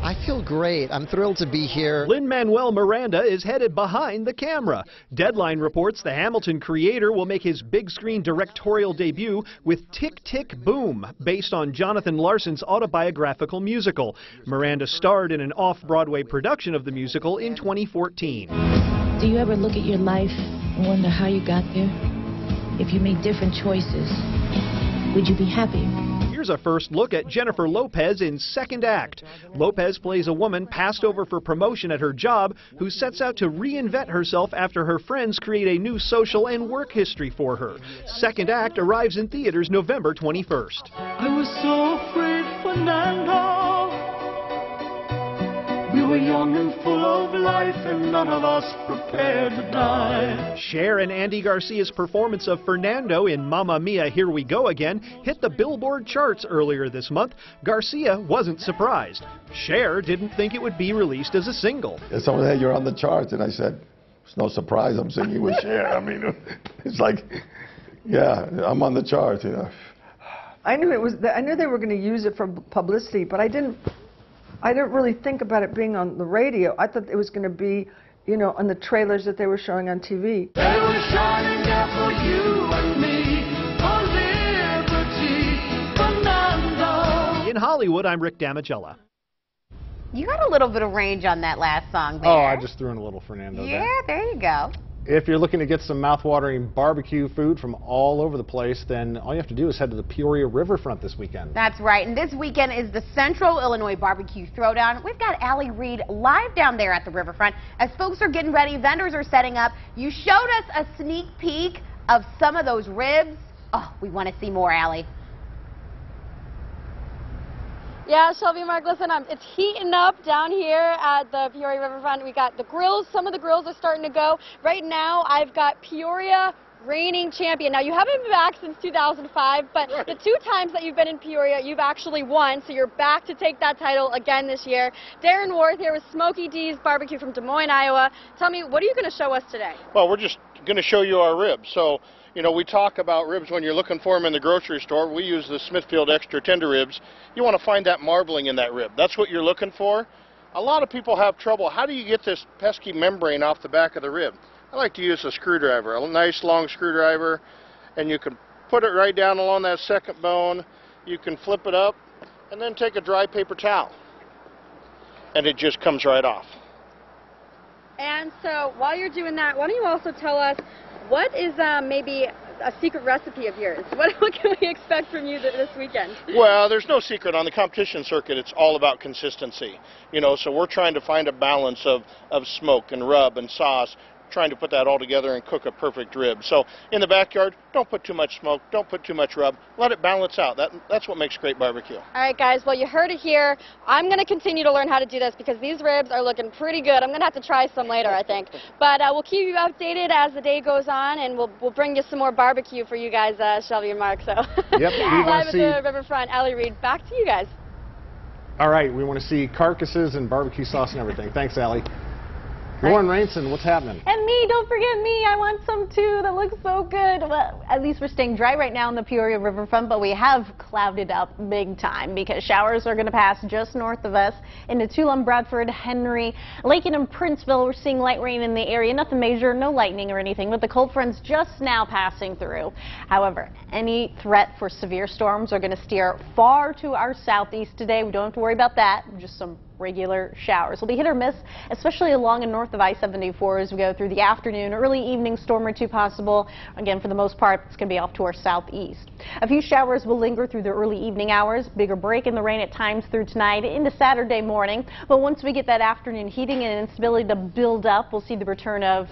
I feel great. I'm thrilled to be here. Lin-Manuel Miranda is headed behind the camera. Deadline reports the Hamilton creator will make his big-screen directorial debut with Tick, Tick, Boom, based on Jonathan Larson's autobiographical musical. Miranda starred in an off-Broadway production of the musical in 2014. Do you ever look at your life and wonder how you got there? If you made different choices, would you be happy? Here's a first look at Jennifer Lopez in Second Act. Lopez plays a woman passed over for promotion at her job who sets out to reinvent herself after her friends create a new social and work history for her. Second Act arrives in theaters November 21st. I was so afraid, Fernando. We were young and full of life, and none of us prepared to die. Cher and Andy Garcia's performance of Fernando in Mamma Mia, Here We Go Again hit the Billboard charts earlier this month. Garcia wasn't surprised. Cher didn't think it would be released as a single. Someone said, "You're on the charts," and I said, "It's no surprise I'm singing with Cher." I mean, it's like, yeah, I'm on the charts. I knew they were going to use it for publicity, but I didn't really think about it being on the radio. I thought it was going to be, on the trailers that they were showing on TV. They were shining there for you and me, for liberty, Fernando. In Hollywood, I'm Rick Damigella. You got a little bit of range on that last song there. Oh, I just threw in a little Fernando there. Yeah, there you go. If you're looking to get some mouth-watering barbecue food from all over the place, then all you have to do is head to the Peoria Riverfront this weekend. That's right, and this weekend is the Central Illinois Barbecue Throwdown. We've got Allie Reed live down there at the riverfront. As folks are getting ready, vendors are setting up. You showed us a sneak peek of some of those ribs. Oh, we want to see more, Allie. Yeah, Shelby, Mark, listen, it's heating up down here at the Peoria Riverfront. We got the grills. Some of the grills are starting to go. Right now, I've got Peoria reigning champion. Now, you haven't been back since 2005, but the 2 times that you've been in Peoria, you've actually won, so you're back to take that title again this year. Darren Worth here with Smokey D's Barbecue from Des Moines, Iowa. Tell me, what are you going to show us today? Well, we're just going to show you our ribs. So, we talk about ribs when you're looking for them in the grocery store. We use the Smithfield Extra Tender Ribs. You want to find that marbling in that rib. That's what you're looking for. A lot of people have trouble. How do you get this pesky membrane off the back of the rib? I like to use a screwdriver, a nice long screwdriver, and you can put it right down along that second bone. You can flip it up, and then take a dry paper towel. and it just comes right off. And so while you're doing that, why don't you also tell us what is maybe a secret recipe of yours? What can we expect from you this weekend? Well, there's no secret. On the competition circuit, it's all about consistency. You know, so we're trying to find a balance of smoke and rub and sauce, trying to put that all together and cook a perfect rib. So in the backyard, don't put too much smoke, don't put too much rub, let it balance out. That's what makes great barbecue. All right, guys, well, you heard it here. I'm going to continue to learn how to do this because these ribs are looking pretty good. I'm going to have to try some later, I think. But we'll keep you updated as the day goes on, and we'll bring you some more barbecue for you guys, Shelby and Mark. So Yep, we live at the riverfront. Ellie Reed, back to you guys. All right, we want to see carcasses and barbecue sauce and everything. Thanks, Allie. Lauren Rainson, what's happening? And me, don't forget me. I want some too. That looks so good. Well, at least we're staying dry right now in the Peoria riverfront, but we have clouded up big time because showers are going to pass just north of us into Tulum, Bradford, Henry, Lakin, and Princeville. We're seeing light rain in the area. Nothing major, no lightning or anything, but the cold front's just now passing through. However, any threat for severe storms are going to steer far to our southeast today. We don't have to worry about that. Just some regular showers will be hit or miss, especially along and north of I-74 as we go through the afternoon. Early evening storm or two possible. Again, for the most part, it's going to be off to our southeast. A few showers will linger through the early evening hours. Bigger break in the rain at times through tonight into Saturday morning. But once we get that afternoon heating and instability to build up, we'll see the return of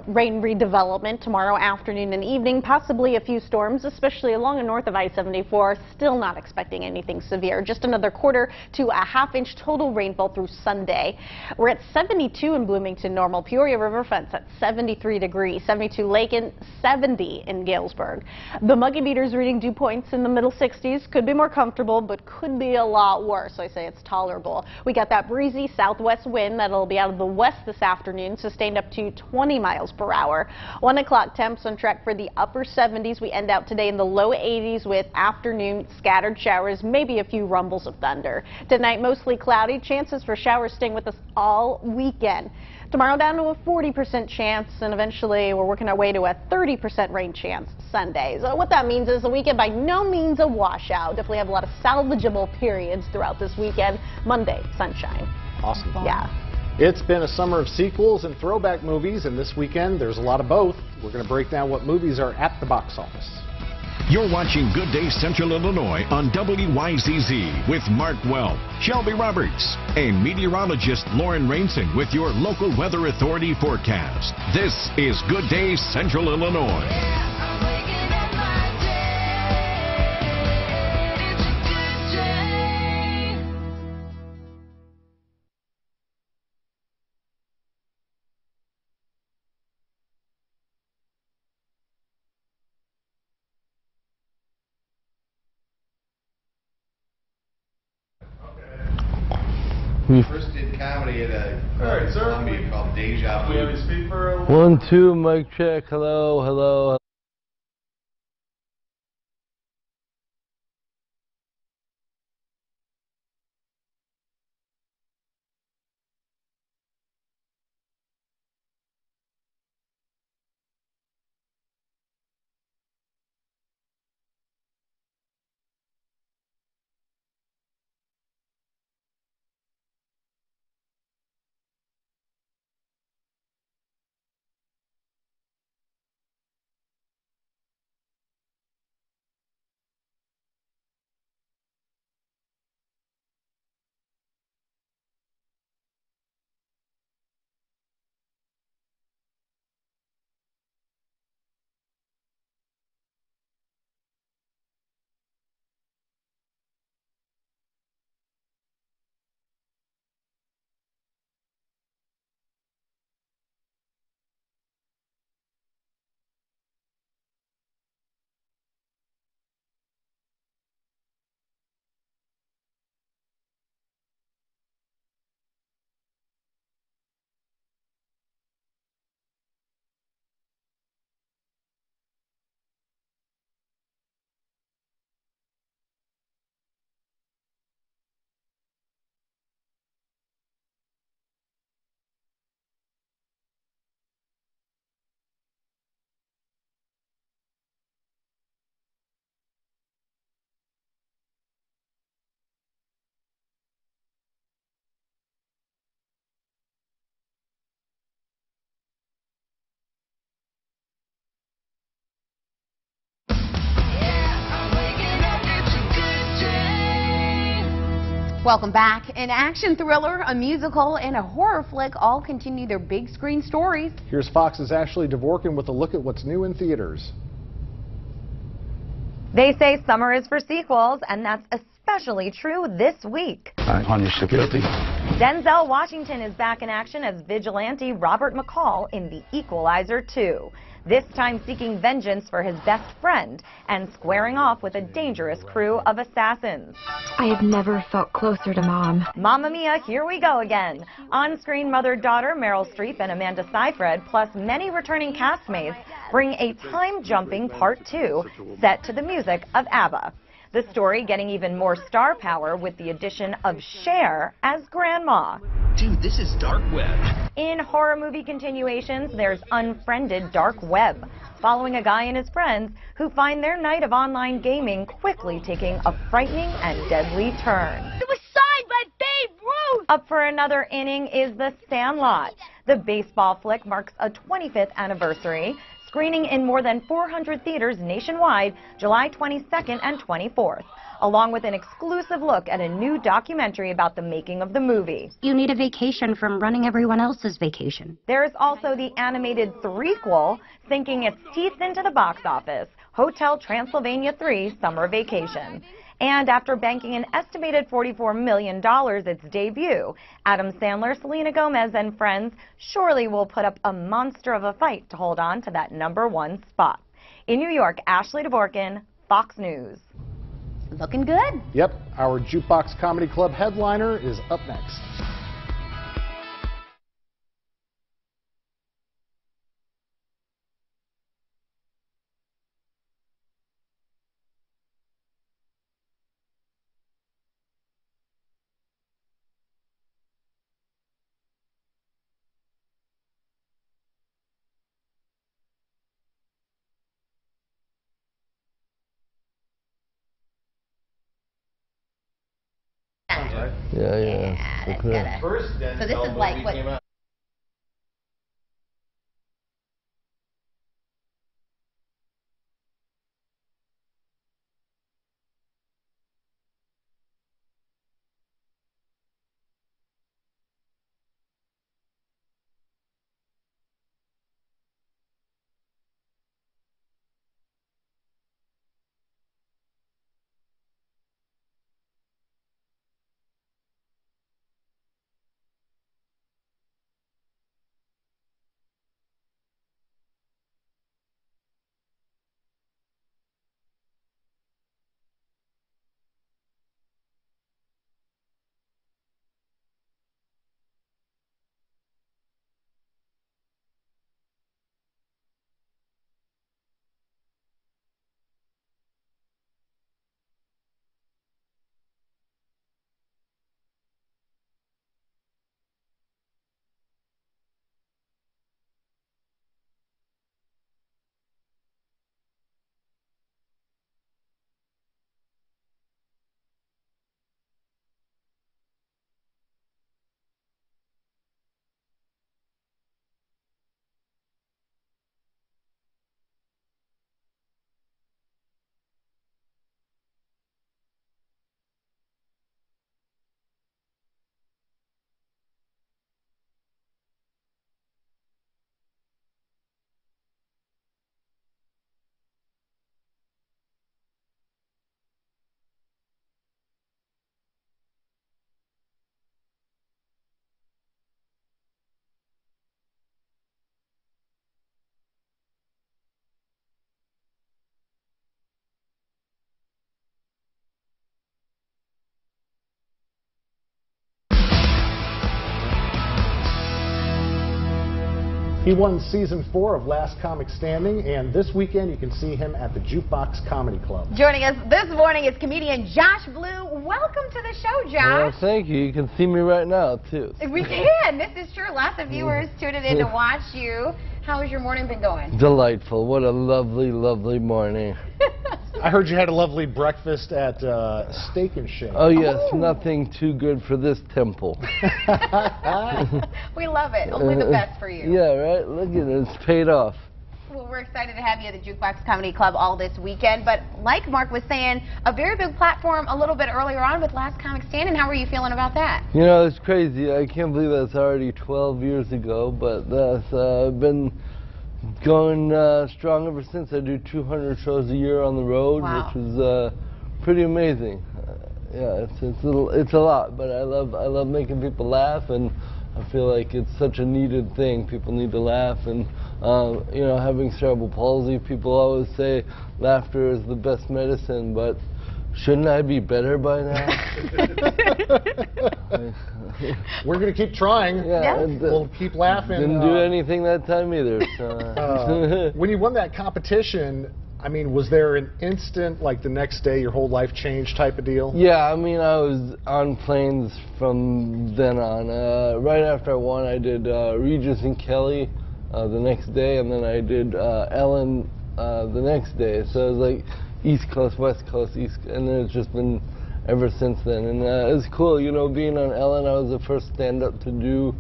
rain redevelopment tomorrow afternoon and evening. Possibly a few storms, especially along and north of I-74. Still not expecting anything severe. Just another quarter to a half-inch total rainfall through Sunday. We're at 72 in Bloomington normal. Peoria riverfront's at 73 degrees, 72 Lakin, 70 in Galesburg. The Muggy Beaters reading dew points in the middle 60s. Could be more comfortable, but could be a lot worse. I say it's tolerable. We got that breezy southwest wind that'll be out of the west this afternoon, sustained up to 20 miles per hour. 1 o'clock temps on track for the upper 70s. We end out today in the low 80s with afternoon scattered showers, maybe a few rumbles of thunder. Tonight mostly cloudy. Chances for showers staying with us all weekend. Tomorrow down to a 40% chance, and eventually we're working our way to a 30% rain chance Sunday. So what that means is the weekend by no means a washout. Definitely have a lot of salvageable periods throughout this weekend. Monday, sunshine. Awesome. Yeah. It's been a summer of sequels and throwback movies, and this weekend there's a lot of both. We're going to break down what movies are at the box office. You're watching Good Day Central Illinois on WYZZ with Mark Welp, Shelby Roberts, and meteorologist Lauren Rainson with your local weather authority forecast. This is Good Day Central Illinois. First did comedy at a Columbia called Deja Vu. We have you speak for a 1, 2, mic check. Hello, hello. Welcome back. An action thriller, a musical, and a horror flick all continue their big screen stories. Here's Fox's Ashley Dvorkin with a look at what's new in theaters. They say summer is for sequels, and that's especially true this week. I punish the guilty. Denzel Washington is back in action as vigilante Robert McCall in The Equalizer 2. This time seeking vengeance for his best friend and squaring off with a dangerous crew of assassins. I have never felt closer to Mom. Mamma Mia, here we go again. On-screen mother-daughter Meryl Streep and Amanda Seyfried, plus many returning castmates, bring a time-jumping Part 2 set to the music of ABBA. The story getting even more star power with the addition of Cher as Grandma. Dude, this is dark web. In horror movie continuations, there's Unfriended Dark Web, following a guy and his friends who find their night of online gaming quickly taking a frightening and deadly turn. It was signed by Babe Ruth! Up for another inning is The Sandlot. The baseball flick marks a 25th anniversary, screening in more than 400 theaters nationwide July 22nd and 24th, along with an exclusive look at a new documentary about the making of the movie. You need a vacation from running everyone else's vacation. There's also the animated threequel sinking its teeth into the box office, Hotel Transylvania 3 Summer Vacation. And after banking an estimated $44 million its debut, Adam Sandler, Selena Gomez, and friends surely will put up a monster of a fight to hold on to that #1 spot. In New York, Ashley Dvorkin, Fox News. Looking good. Yep, our Jukebox Comedy Club headliner is up next. Yeah. Okay. First, So this is like what? He won season 4 of Last Comic Standing, and this weekend you can see him at the Jukebox Comedy Club. Joining us this morning is comedian Josh Blue. Welcome to the show, Josh. Well, thank you. You can see me right now, too. We can. This is true. Lots of viewers tuning in to watch you. How has your morning been going? Delightful. What a lovely, lovely morning. I heard you had a lovely breakfast at Steak and Shake. Oh, yes. Nothing too good for this temple. We love it. Only the best for you. Yeah, right? Look at it. It's paid off. Well, we're excited to have you at the Jukebox Comedy Club all this weekend. But like Mark was saying, a very big platform a little bit earlier on with Last Comic Standing. How are you feeling about that? You know, it's crazy. I can't believe that's already 12 years ago, but that's been going strong ever since. I do 200 shows a year on the road, wow. which is pretty amazing. Yeah, it's a lot, but I love making people laugh, and I feel like it's such a needed thing. People need to laugh, and you know, having cerebral palsy, people always say laughter is the best medicine, but shouldn't I be better by now? We're going to keep trying. Yeah, we'll keep laughing. Didn't do anything that time either. So. When you won that competition, I mean, was there an instant, like the next day, your whole life changed type of deal? Yeah, I mean, I was on planes from then on. Right after I won, I did Regis and Kelly the next day, and then I did Ellen the next day. So it was like East Coast, West Coast, and then it's just been ever since then. And it's cool, you know, being on Ellen, I was the first stand-up to do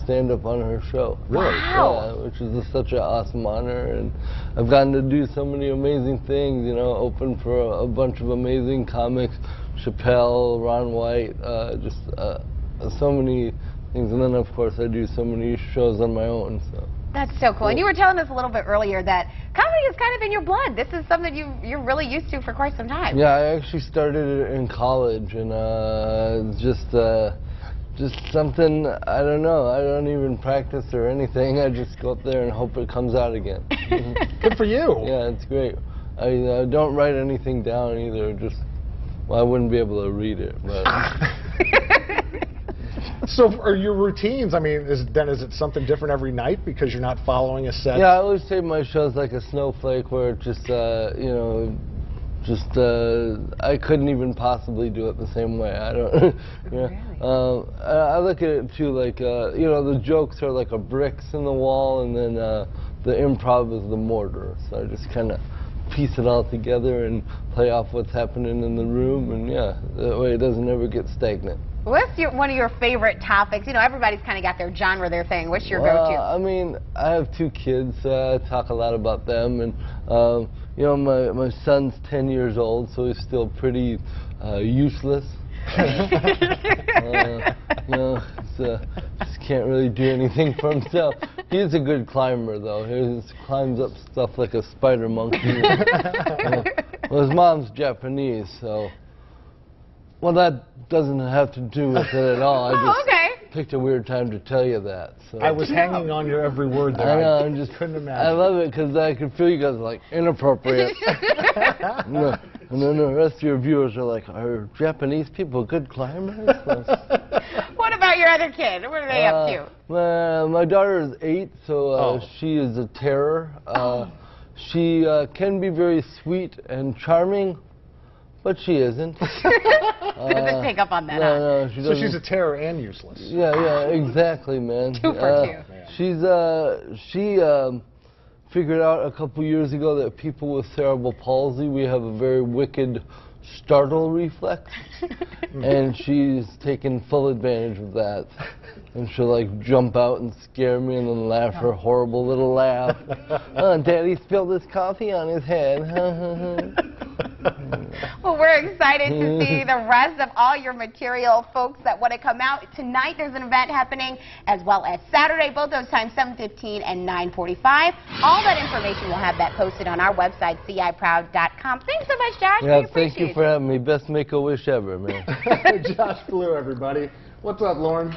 stand-up on her show. Really? Wow. Yeah, which is just such an awesome honor, and I've gotten to do so many amazing things, you know, open for a bunch of amazing comics, Chappelle, Ron White, just so many things, and then of course I do so many shows on my own. So. That's so cool. And you were telling us a little bit earlier that comedy is kind of in your blood. This is something you're really used to for quite some time. Yeah, I actually started it in college, and just something, I don't know, I don't even practice or anything. I just go up there and hope it comes out again. Good for you. Yeah, it's great. I don't write anything down either, just, well, I wouldn't be able to read it, but. So are your routines, I mean, is it something different every night because you're not following a set? Yeah, I always say my show's like a snowflake where it just, you know, I couldn't even possibly do it the same way. I don't. Yeah. Really? I look at it too like you know, the jokes are like a bricks in the wall, and then the improv is the mortar. So I just kind of piece it all together and play off what's happening in the room, and yeah, that way it doesn't ever get stagnant. What's one of your favorite topics? You know, everybody's kind of got their genre, their thing. What's your go-to? I mean, I have 2 kids, so I talk a lot about them, and you know, my son's 10 years old, so he's still pretty useless. You know, just can't really do anything for himself. He's a good climber, though. He climbs up stuff like a spider monkey. Well, his mom's Japanese, so. Well, that doesn't have to do with it at all. I just picked a weird time to tell you that. So. I was hanging on your every word there. I know, I just couldn't imagine. I love it because I can feel you guys like inappropriate. No, and then the rest of your viewers are like, are Japanese people good climbers? What about your other kid? What are they up to? My daughter is 8, so she is a terror. She can be very sweet and charming, but she isn't. Doesn't pick up on that. No, she doesn't. So she's a terror and useless. Yeah, exactly, man. 2 for 2. She figured out a couple years ago that people with cerebral palsy, we have a very wicked startle reflex, and she's taken full advantage of that. And she'll like jump out and scare me and then laugh her horrible little laugh. Oh, Daddy spilled his coffee on his head. Well, we're excited to see the rest of all your material, folks that want to come out. Tonight there's an event happening, as well as Saturday, both those times 7:15 and 9:45. All that information, we'll have that posted on our website, ciproud.com. Thanks so much, Josh. Yeah, thank you for having me. Best Make-A-Wish ever, man. Josh Blue, everybody. What's up, Lauren?